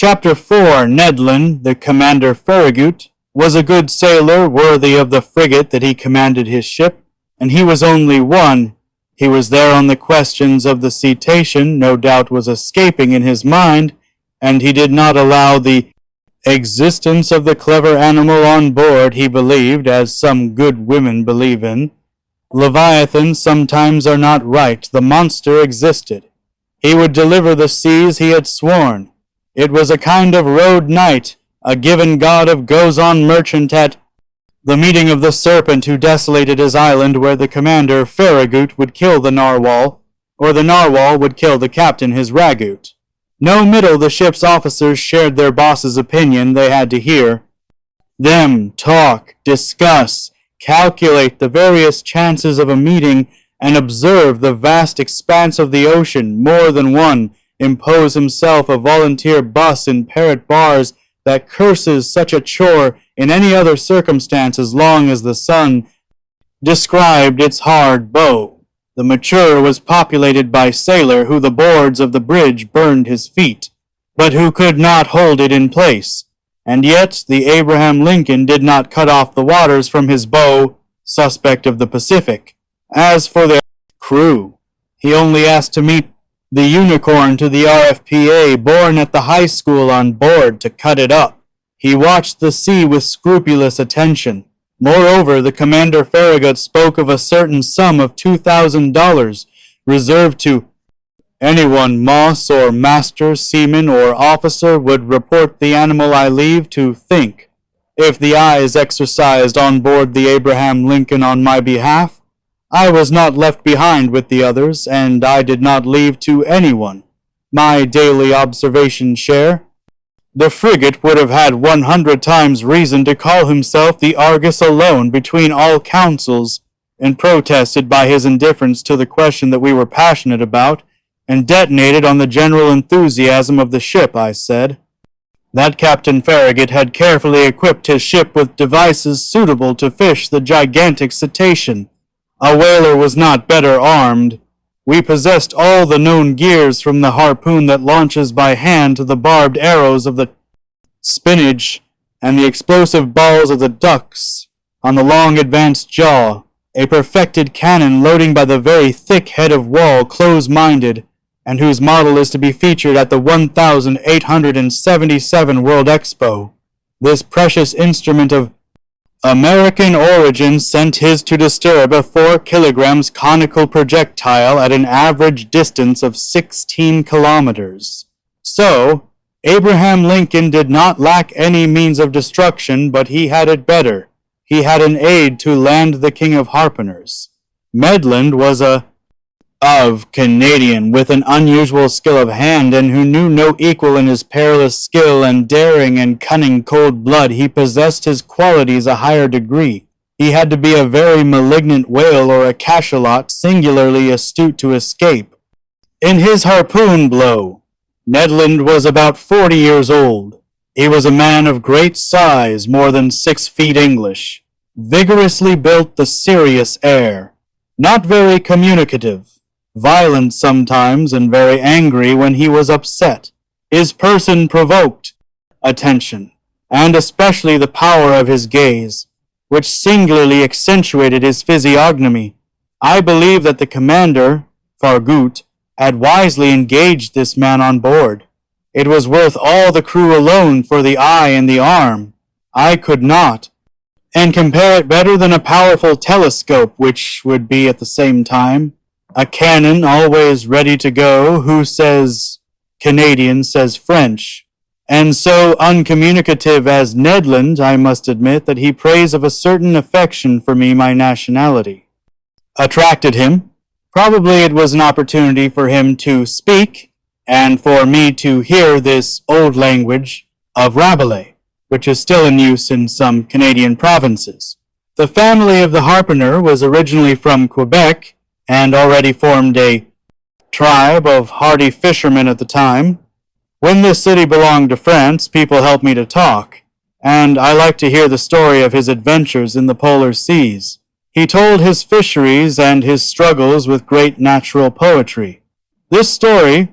Chapter 4. Ned Land, the Commander Farragut, was a good sailor, worthy of the frigate that he commanded his ship, and he was only one. He was there on the questions of the cetacean, no doubt was escaping in his mind, and he did not allow the existence of the clever animal on board he believed, as some good women believe in. Leviathans sometimes are not right. The monster existed. He would deliver the seas he had sworn. It was a kind of road knight, a given god of goes-on merchant at the meeting of the serpent who desolated his island, where the commander Farragut would kill the narwhal, or the narwhal would kill the captain his ragout. No middle the ship's officers shared their boss's opinion. They had to hear them talk, discuss, calculate the various chances of a meeting, and observe the vast expanse of the ocean. More than one impose himself a volunteer bus in Parrot bars that curses such a chore in any other circumstance as long as the sun described its hard bow. The mature was populated by sailor who the boards of the bridge burned his feet, but who could not hold it in place. And yet the Abraham Lincoln did not cut off the waters from his bow, suspect of the Pacific. As for the crew, he only asked to meet the unicorn to the RFPA, born at the high school on board, to cut it up. He watched the sea with scrupulous attention. Moreover, the Commander Farragut spoke of a certain sum of $2,000 reserved to anyone, Moss or master, seaman or officer, would report the animal I leave to think. If the eye is exercised on board the Abraham Lincoln on my behalf, I was not left behind with the others, and I did not leave to anyone my daily observation share. The frigate would have had 100 times reason to call himself the Argus alone between all councils, and protested by his indifference to the question that we were passionate about, and detonated on the general enthusiasm of the ship, I said. That Captain Farragut had carefully equipped his ship with devices suitable to fish the gigantic cetacean. A whaler was not better armed. We possessed all the known gears, from the harpoon that launches by hand to the barbed arrows of the spinach and the explosive balls of the ducks on the long advanced jaw, a perfected cannon loading by the very thick head of wall, close-minded, and whose model is to be featured at the 1877 World Expo. This precious instrument of American origin sent his to disturb a 4 kilograms conical projectile at an average distance of 16 kilometers. So, Abraham Lincoln did not lack any means of destruction, but he had it better. He had an aide to land the king of harpooners. Ned Land was of Canadian, with an unusual skill of hand, and who knew no equal in his perilous skill and daring and cunning cold blood. He possessed his qualities a higher degree. He had to be a very malignant whale or a cachalot, singularly astute to escape. In his harpoon blow, Ned Land was about 40 years old. He was a man of great size, more than 6 feet English, vigorously built, the serious air, not very communicative, violent sometimes, and very angry when he was upset. His person provoked attention, and especially the power of his gaze, which singularly accentuated his physiognomy. I believe that the commander, Farragut, had wisely engaged this man on board. It was worth all the crew alone for the eye and the arm. I could not, and compare it better than a powerful telescope, which would be at the same time a cannon always ready to go. Who says Canadian says French. And so uncommunicative as Ned Land, I must admit that he prays of a certain affection for me, my nationality, attracted him. Probably it was an opportunity for him to speak, and for me to hear this old language of Rabelais, which is still in use in some Canadian provinces. The family of the harpooner was originally from Quebec, and already formed a tribe of hardy fishermen at the time. When this city belonged to France, people helped me to talk, and I like to hear the story of his adventures in the polar seas. He told his fisheries and his struggles with great natural poetry. This story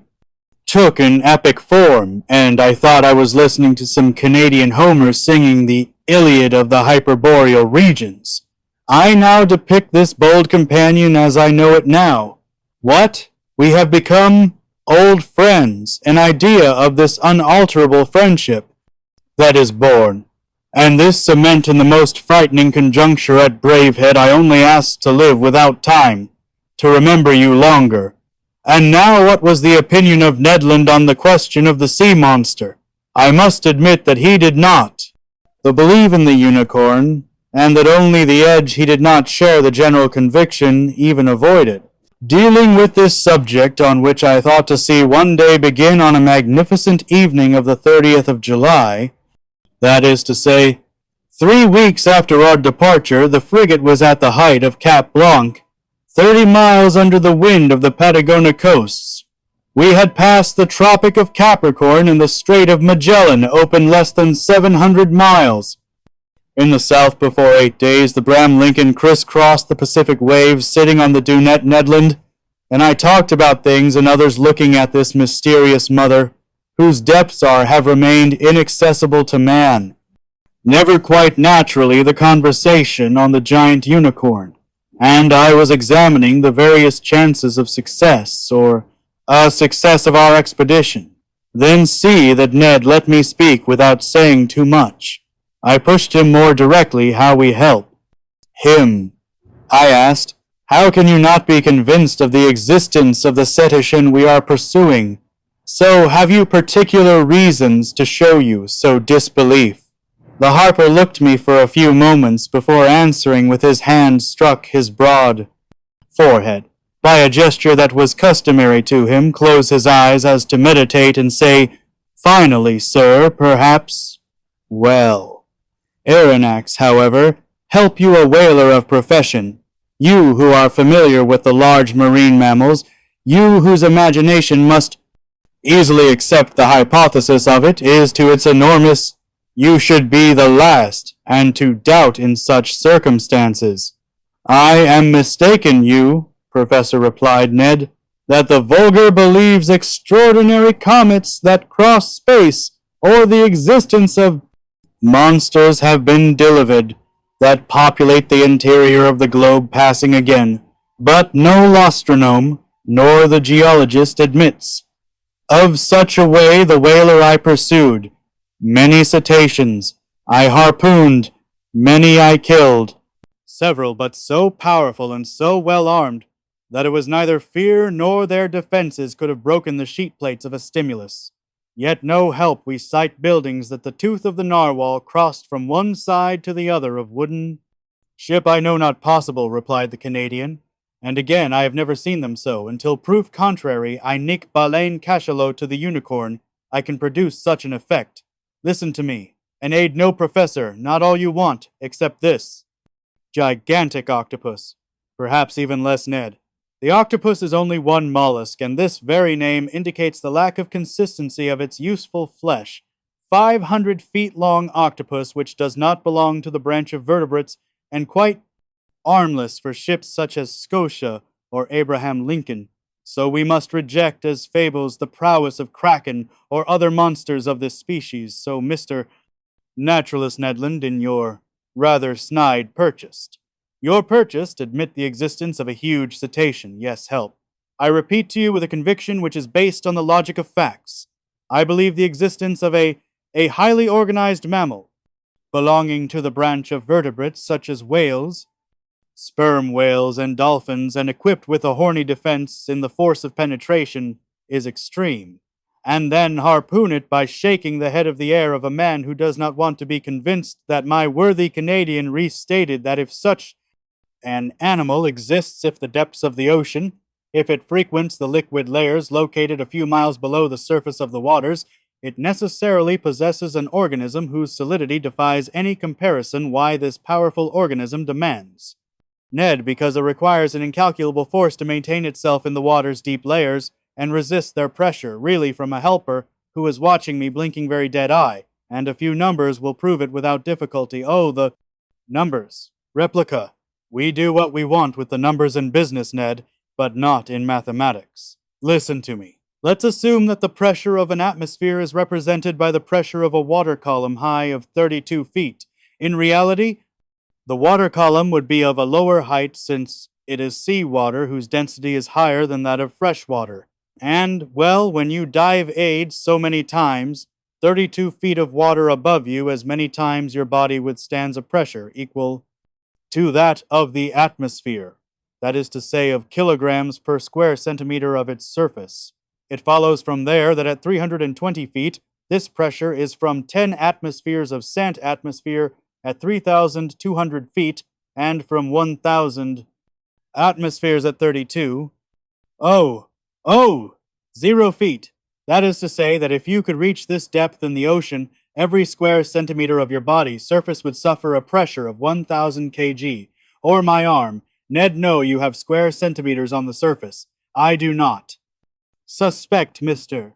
took an epic form, and I thought I was listening to some Canadian Homer singing the Iliad of the hyperboreal regions. I now depict this bold companion as I know it now. What? We have become old friends, an idea of this unalterable friendship that is born. And this cement in the most frightening conjuncture at Bravehead I only asked to live without time, to remember you longer. And now what was the opinion of Ned Land on the question of the sea monster? I must admit that he did not. Though believe in the unicorn, and that only the edge he did not share the general conviction, even avoided. Dealing with this subject on which I thought to see one day begin on a magnificent evening of the 30th of July, that is to say, 3 weeks after our departure, the frigate was at the height of Cap Blanc, 30 miles under the wind of the Patagonia coasts. We had passed the Tropic of Capricorn and the Strait of Magellan, open less than 700 miles. In the south before 8 days, the Bram Lincoln crisscrossed the Pacific waves, sitting on the dunette Ned Land, and I talked about things and others looking at this mysterious mother, whose depths have remained inaccessible to man. Never quite naturally the conversation on the giant unicorn, and I was examining the various chances of success, or success of our expedition. Then see that Ned let me speak without saying too much. I pushed him more directly how we help. Him, I asked, how can you not be convinced of the existence of the cetacean we are pursuing? So have you particular reasons to show you so disbelief? The harper looked me for a few moments before answering with his hand struck his broad forehead. By a gesture that was customary to him, close his eyes as to meditate and say, finally, sir, perhaps, well. Aronnax, however, help you a whaler of profession, you who are familiar with the large marine mammals, you whose imagination must easily accept the hypothesis of it is to its enormous, you should be the last, and to doubt in such circumstances. I am mistaken, you, Professor, replied Ned, that the vulgar believes extraordinary comets that cross space, or the existence of monsters have been delivered that populate the interior of the globe passing again, but no lostronome, nor the geologist admits. Of such a way the whaler I pursued, many cetaceans I harpooned, many I killed, several but so powerful and so well armed that it was neither fear nor their defenses could have broken the sheet plates of a stimulus. Yet no help we sight buildings that the tooth of the narwhal crossed from one side to the other of wooden. Ship I know not possible, replied the Canadian, and again I have never seen them so, until proof contrary I nick baleine cachalot to the unicorn, I can produce such an effect. Listen to me, and aid no professor, not all you want, except this. Gigantic octopus, perhaps even less Ned. The octopus is only one mollusk, and this very name indicates the lack of consistency of its useful flesh. 500 feet long octopus which does not belong to the branch of vertebrates, and quite armless for ships such as Scotia or Abraham Lincoln. So we must reject as fables the prowess of kraken or other monsters of this species. So Mr. Naturalist Ned Land, in your rather snide purchased. Your purchased admit the existence of a huge cetacean, yes, help. I repeat to you with a conviction which is based on the logic of facts. I believe the existence of a highly organized mammal, belonging to the branch of vertebrates such as whales, sperm whales, and dolphins, and equipped with a horny defense in the force of penetration, is extreme. And then harpoon it by shaking the head of the air of a man who does not want to be convinced that my worthy Canadian restated that if such an animal exists if the depths of the ocean, if it frequents the liquid layers located a few miles below the surface of the waters, it necessarily possesses an organism whose solidity defies any comparison. Why this powerful organism demands. Ned, because it requires an incalculable force to maintain itself in the water's deep layers and resist their pressure, really from a helper who is watching me blinking very dead eye, and a few numbers will prove it without difficulty. Oh, the numbers. Replica. We do what we want with the numbers in business, Ned, but not in mathematics. Listen to me. Let's assume that the pressure of an atmosphere is represented by the pressure of a water column high of 32 feet. In reality, the water column would be of a lower height since it is seawater whose density is higher than that of fresh water. And, well, when you dive aid so many times, 32 feet of water above you as many times your body withstands a pressure equal to that of the atmosphere. That is to say, of kilograms per square centimeter of its surface. It follows from there that at 320 feet, this pressure is from 10 atmospheres of Sant atmosphere at 3,200 feet, and from 1,000 atmospheres at 32. Oh, 0 feet. That is to say that if you could reach this depth in the ocean, every square centimeter of your body's surface would suffer a pressure of 1,000 kg. Or my arm. Ned, no, you have square centimeters on the surface. I do not. Suspect, Mr.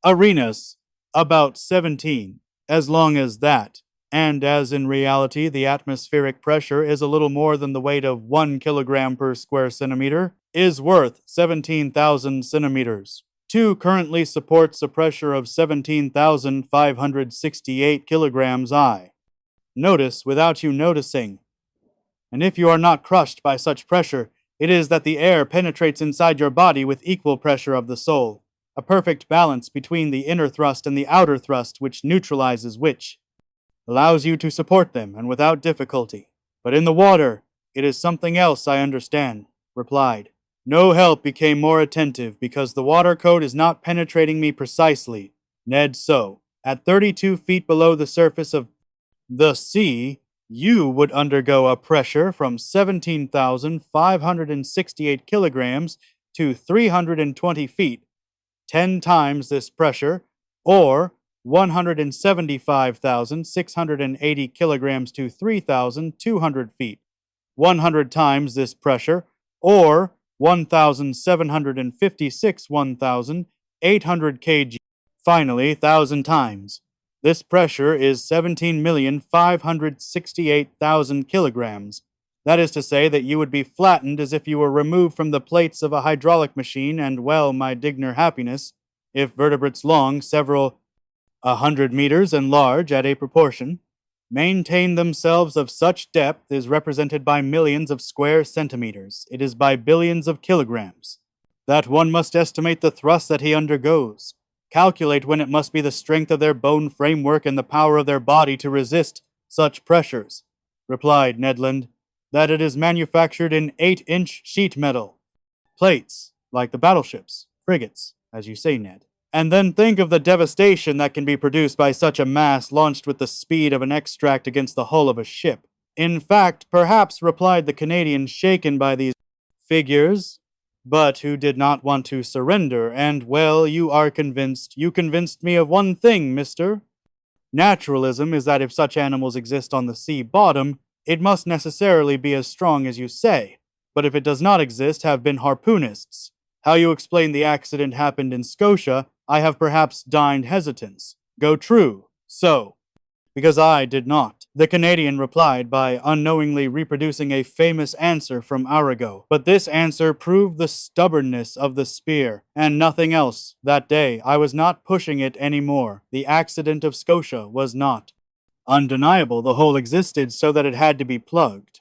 Aronnax, about 17, as long as that, and as in reality the atmospheric pressure is a little more than the weight of 1 kilogram per square centimeter, is worth 17,000 centimeters. 2 currently supports a pressure of 17,568 kilograms I. Notice without you noticing. And if you are not crushed by such pressure, it is that the air penetrates inside your body with equal pressure of the soul, a perfect balance between the inner thrust and the outer thrust which neutralizes which, allows you to support them and without difficulty. But in the water, it is something else I understand, replied. No help became more attentive because the water coat is not penetrating me precisely, Ned, so, at 32 feet below the surface of the sea, you would undergo a pressure from 17,568 kilograms to 320 feet, 10 times this pressure, or 175,680 kilograms to 3,200 feet, 100 times this pressure, or 1,756 1,800 kg, finally 1,000 times. This pressure is 17,568,000 kilograms. That is to say that you would be flattened as if you were removed from the plates of a hydraulic machine, and, well, my digner happiness, if vertebrates long several 100 meters and large at a proportion, maintain themselves of such depth is represented by millions of square centimeters. It is by billions of kilograms. That one must estimate the thrust that he undergoes. Calculate when it must be the strength of their bone framework and the power of their body to resist such pressures, replied Ned Land, that it is manufactured in 8-inch sheet metal. Plates, like the battleships, frigates, as you say, Ned. And then think of the devastation that can be produced by such a mass launched with the speed of an extract against the hull of a ship. In fact, perhaps, replied the Canadian, shaken by these figures, but who did not want to surrender, and, well, you are convinced. You convinced me of one thing, mister. Naturalism is that if such animals exist on the sea bottom, it must necessarily be as strong as you say. But if it does not exist, have been harpoonists. How you explain the accident happened in Scotia, I have perhaps deigned hesitance. Go true. So. Because I did not. The Canadian replied by unknowingly reproducing a famous answer from Arago. But this answer proved the stubbornness of the spear, and nothing else. That day I was not pushing it any more. The accident of Scotia was not undeniable. The hole existed so that it had to be plugged.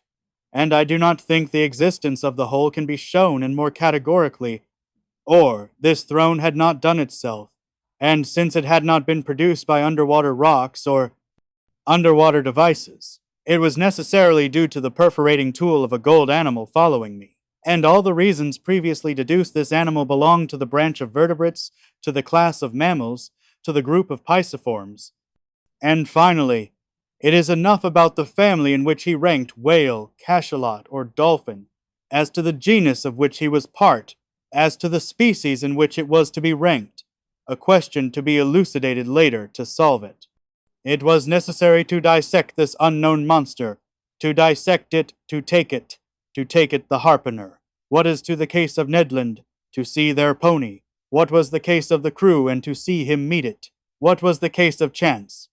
And I do not think the existence of the hole can be shown and more categorically, or this throne had not done itself, and since it had not been produced by underwater rocks or underwater devices, it was necessarily due to the perforating tool of a gold animal following me. And all the reasons previously deduced this animal belonged to the branch of vertebrates, to the class of mammals, to the group of pisciforms. And finally, it is enough about the family in which he ranked, whale, cachalot, or dolphin, as to the genus of which he was part, as to the species in which it was to be ranked, a question to be elucidated later to solve it. It was necessary to dissect this unknown monster, to dissect it, to take it the harpooner. What is to the case of Ned Land? To see their pony. What was the case of the crew and to see him meet it? What was the case of chance?